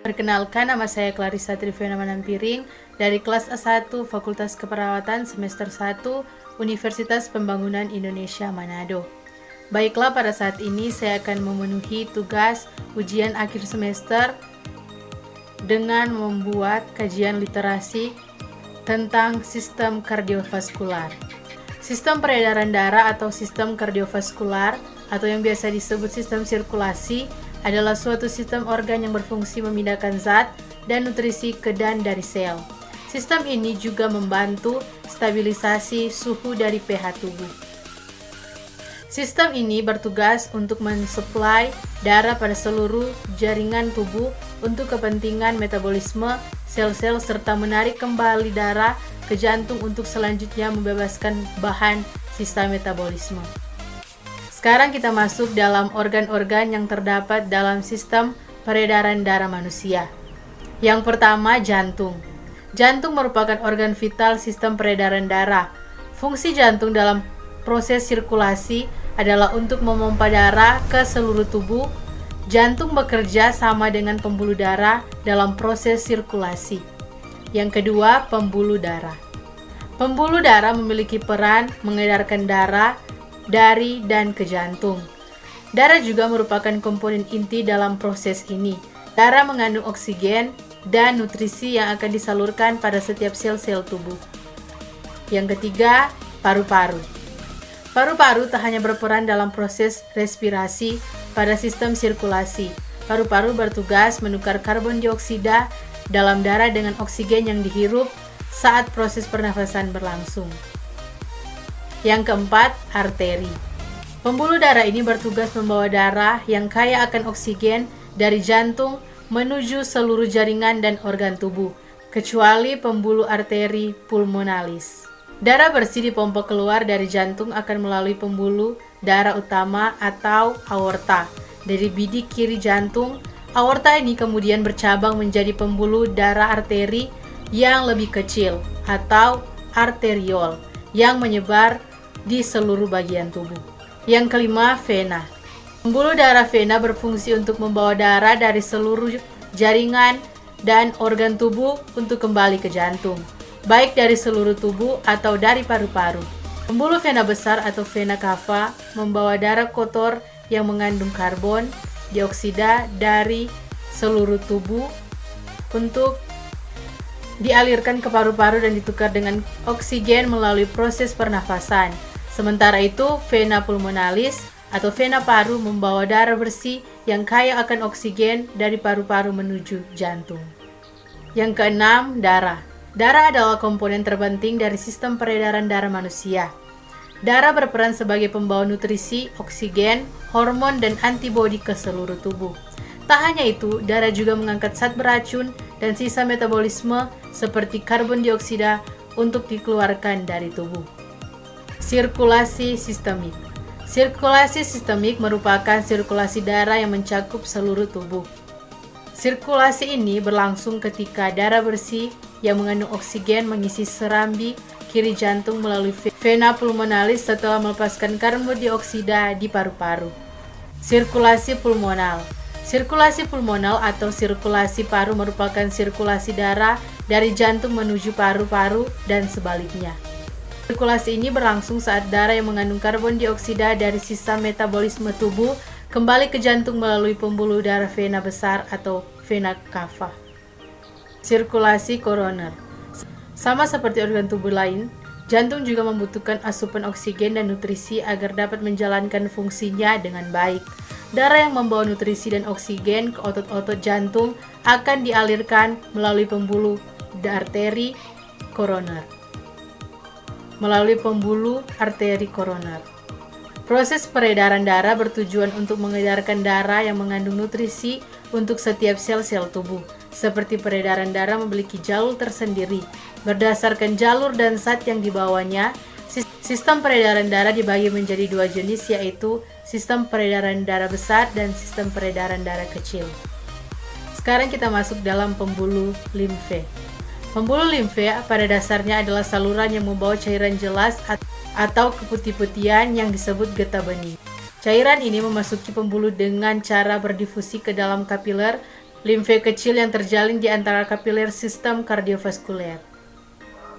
Perkenalkan, nama saya Clarissa Trivena Manampiring dari kelas A1 Fakultas Keperawatan semester 1 Universitas Pembangunan Indonesia Manado. Baiklah, pada saat ini saya akan memenuhi tugas ujian akhir semester dengan membuat kajian literasi tentang sistem kardiovaskular. Sistem peredaran darah atau sistem kardiovaskular atau yang biasa disebut sistem sirkulasi adalah suatu sistem organ yang berfungsi memindahkan zat dan nutrisi ke dan dari sel. Sistem ini juga membantu stabilisasi suhu dari pH tubuh. Sistem ini bertugas untuk mensuplai darah pada seluruh jaringan tubuh untuk kepentingan metabolisme sel-sel serta menarik kembali darah ke jantung untuk selanjutnya membebaskan bahan sisa metabolisme. Sekarang kita masuk dalam organ-organ yang terdapat dalam sistem peredaran darah manusia. Yang pertama, jantung. Jantung merupakan organ vital sistem peredaran darah. Fungsi jantung dalam proses sirkulasi adalah untuk memompa darah ke seluruh tubuh. Jantung bekerja sama dengan pembuluh darah dalam proses sirkulasi. Yang kedua, pembuluh darah. Pembuluh darah memiliki peran mengedarkan darah dari dan ke jantung. Darah juga merupakan komponen inti dalam proses ini. Darah mengandung oksigen dan nutrisi yang akan disalurkan pada setiap sel-sel tubuh. Yang ketiga, paru-paru. Paru-paru tak hanya berperan dalam proses respirasi pada sistem sirkulasi. Paru-paru bertugas menukar karbon dioksida dalam darah dengan oksigen yang dihirup saat proses pernafasan berlangsung. Yang keempat, arteri. Pembuluh darah ini bertugas membawa darah yang kaya akan oksigen dari jantung menuju seluruh jaringan dan organ tubuh, kecuali pembuluh arteri pulmonalis. Darah bersih dipompa keluar dari jantung akan melalui pembuluh darah utama atau aorta. Dari bidik kiri jantung, aorta ini kemudian bercabang menjadi pembuluh darah arteri yang lebih kecil atau arteriol yang menyebar di seluruh bagian tubuh. Yang kelima, vena. Pembuluh darah vena berfungsi untuk membawa darah dari seluruh jaringan dan organ tubuh untuk kembali ke jantung, baik dari seluruh tubuh atau dari paru-paru. Pembuluh vena besar atau vena cava membawa darah kotor yang mengandung karbon dioksida dari seluruh tubuh untuk dialirkan ke paru-paru dan ditukar dengan oksigen melalui proses pernafasan. Sementara itu, vena pulmonalis atau vena paru membawa darah bersih yang kaya akan oksigen dari paru-paru menuju jantung. Yang keenam, darah. Darah adalah komponen terpenting dari sistem peredaran darah manusia. Darah berperan sebagai pembawa nutrisi, oksigen, hormon, dan antibodi ke seluruh tubuh. Tak hanya itu, darah juga mengangkat zat beracun dan sisa metabolisme seperti karbon dioksida untuk dikeluarkan dari tubuh. Sirkulasi sistemik. Sirkulasi sistemik merupakan sirkulasi darah yang mencakup seluruh tubuh. Sirkulasi ini berlangsung ketika darah bersih yang mengandung oksigen mengisi serambi kiri jantung melalui vena pulmonalis setelah melepaskan karbon dioksida di paru-paru. Sirkulasi pulmonal. Sirkulasi pulmonal atau sirkulasi paru merupakan sirkulasi darah dari jantung menuju paru-paru dan sebaliknya. Sirkulasi ini berlangsung saat darah yang mengandung karbon dioksida dari sisa metabolisme tubuh kembali ke jantung melalui pembuluh darah vena besar atau vena cava. Sirkulasi koroner. Sama seperti organ tubuh lain, jantung juga membutuhkan asupan oksigen dan nutrisi agar dapat menjalankan fungsinya dengan baik. Darah yang membawa nutrisi dan oksigen ke otot-otot jantung akan dialirkan melalui pembuluh arteri koroner. Proses peredaran darah bertujuan untuk mengedarkan darah yang mengandung nutrisi untuk setiap sel-sel tubuh. Seperti peredaran darah memiliki jalur tersendiri. Berdasarkan jalur dan zat yang dibawanya, sistem peredaran darah dibagi menjadi dua jenis, yaitu sistem peredaran darah besar dan sistem peredaran darah kecil. Sekarang kita masuk dalam pembuluh limfe. Pembuluh limfe pada dasarnya adalah saluran yang membawa cairan jelas atau keputih-putihan yang disebut getah bening. Cairan ini memasuki pembuluh dengan cara berdifusi ke dalam kapiler limfe kecil yang terjalin di antara kapiler sistem kardiovaskuler.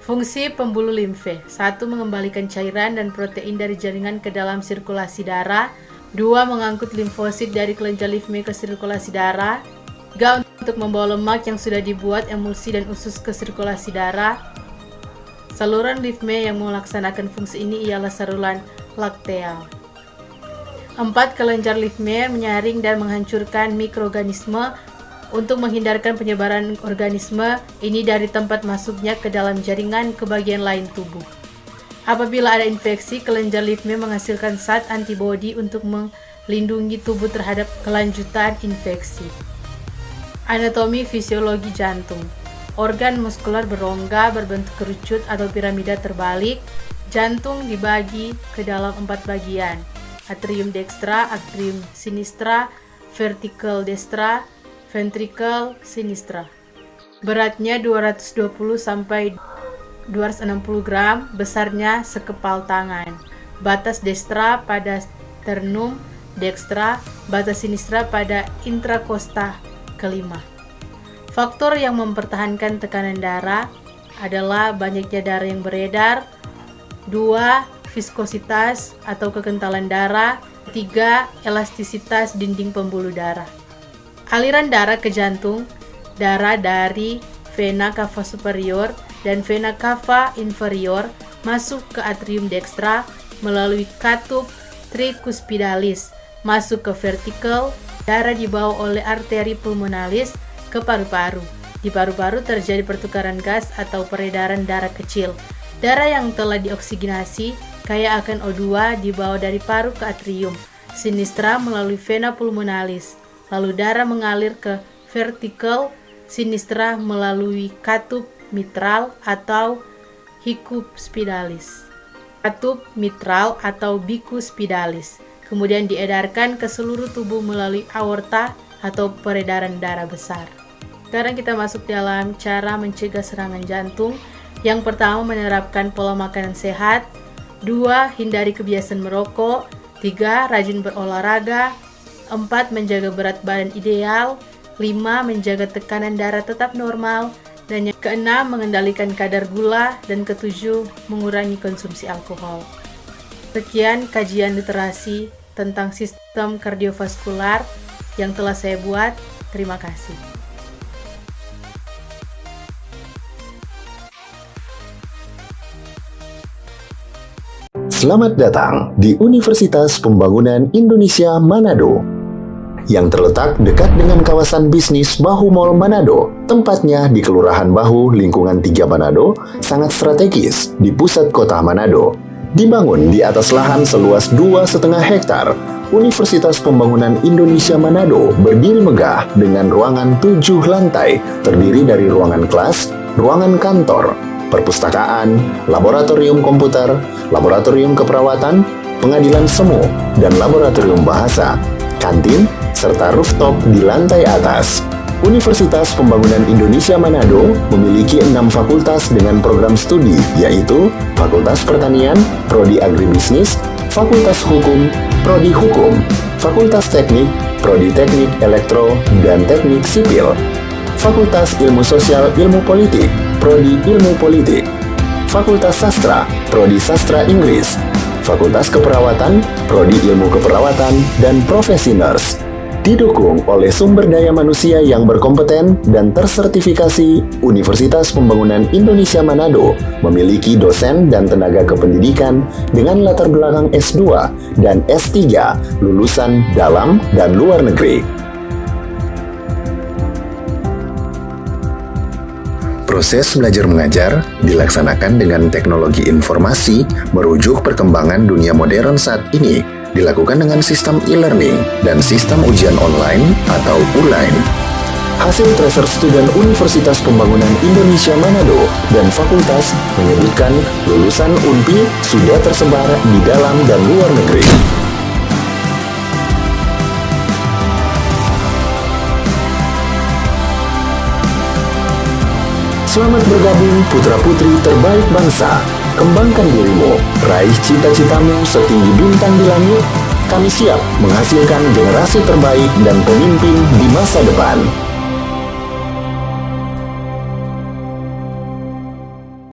Fungsi pembuluh limfe: 1. Mengembalikan cairan dan protein dari jaringan ke dalam sirkulasi darah. 2. Mengangkut limfosit dari kelenjar limfe ke sirkulasi darah. 3. Untuk membawa lemak yang sudah dibuat emulsi dan usus ke sirkulasi darah. Saluran limfe yang melaksanakan fungsi ini ialah saluran lakteal. 4. Kelenjar limfe menyaring dan menghancurkan mikroorganisme untuk menghindarkan penyebaran organisme ini dari tempat masuknya ke dalam jaringan ke bagian lain tubuh. Apabila ada infeksi, kelenjar limfe menghasilkan zat antibodi untuk melindungi tubuh terhadap kelanjutan infeksi. Anatomi fisiologi jantung. Organ muskular berongga berbentuk kerucut atau piramida terbalik. Jantung dibagi ke dalam 4 bagian: atrium dextra, atrium sinistra, ventricle destra, ventricle sinistra. Beratnya 220 sampai 260 gram, besarnya sekepal tangan. Batas destra pada sternum dextra, batas sinistra pada intrakosta kelima. Faktor yang mempertahankan tekanan darah adalah banyaknya darah yang beredar, 2. Viskositas atau kekentalan darah, 3. Elastisitas dinding pembuluh darah. Aliran darah ke jantung: darah dari vena cava superior dan vena cava inferior masuk ke atrium dextra melalui katup tricuspidalis, masuk ke ventricle. Darah dibawa oleh arteri pulmonalis ke paru-paru. Di paru-paru terjadi pertukaran gas atau peredaran darah kecil. Darah yang telah dioksigenasi kaya akan O2 dibawa dari paru ke atrium sinistra melalui vena pulmonalis. Lalu darah mengalir ke ventricle sinistra melalui katup mitral atau biccuspidalis. Katup mitral atau biccuspidalis kemudian diedarkan ke seluruh tubuh melalui aorta atau peredaran darah besar. Sekarang kita masuk dalam cara mencegah serangan jantung. Yang pertama, menerapkan pola makanan sehat. 2. Hindari kebiasaan merokok. 3. Rajin berolahraga. 4. Menjaga berat badan ideal. 5. Menjaga tekanan darah tetap normal. Dan yang ke-6, mengendalikan kadar gula. Dan ke-7, mengurangi konsumsi alkohol. Sekian kajian literasi tentang sistem kardiovaskular yang telah saya buat. Terima kasih. Selamat datang di Universitas Pembangunan Indonesia Manado yang terletak dekat dengan kawasan bisnis Bahu Mall Manado. Tempatnya di Kelurahan Bahu, Lingkungan 3 Manado, sangat strategis di pusat kota Manado. Dibangun di atas lahan seluas 2,5 hektar, Universitas Pembangunan Indonesia Manado berdiri megah dengan ruangan 7 lantai, terdiri dari ruangan kelas, ruangan kantor, perpustakaan, laboratorium komputer, laboratorium keperawatan, pengadilan semu, dan laboratorium bahasa, kantin, serta rooftop di lantai atas. Universitas Pembangunan Indonesia Manado memiliki 6 fakultas dengan program studi, yaitu Fakultas Pertanian, Prodi Agribisnis, Fakultas Hukum, Prodi Hukum, Fakultas Teknik, Prodi Teknik Elektro dan Teknik Sipil, Fakultas Ilmu Sosial Ilmu Politik, Prodi Ilmu Politik, Fakultas Sastra, Prodi Sastra Inggris, Fakultas Keperawatan, Prodi Ilmu Keperawatan, dan Profesi Nurse. Didukung oleh sumber daya manusia yang berkompeten dan tersertifikasi, Universitas Pembangunan Indonesia Manado memiliki dosen dan tenaga kependidikan dengan latar belakang S2 dan S3 lulusan dalam dan luar negeri. Proses belajar mengajar dilaksanakan dengan teknologi informasi merujuk perkembangan dunia modern saat ini, dilakukan dengan sistem e-learning dan sistem ujian online atau ULAIN. Hasil tracer student Universitas Pembangunan Indonesia Manado dan fakultas menyebutkan lulusan UNPI sudah tersebar di dalam dan luar negeri. Selamat bergabung putra-putri terbaik bangsa. Kembangkan dirimu, raih cita-citamu setinggi bintang di langit. Kami siap menghasilkan generasi terbaik dan pemimpin di masa depan.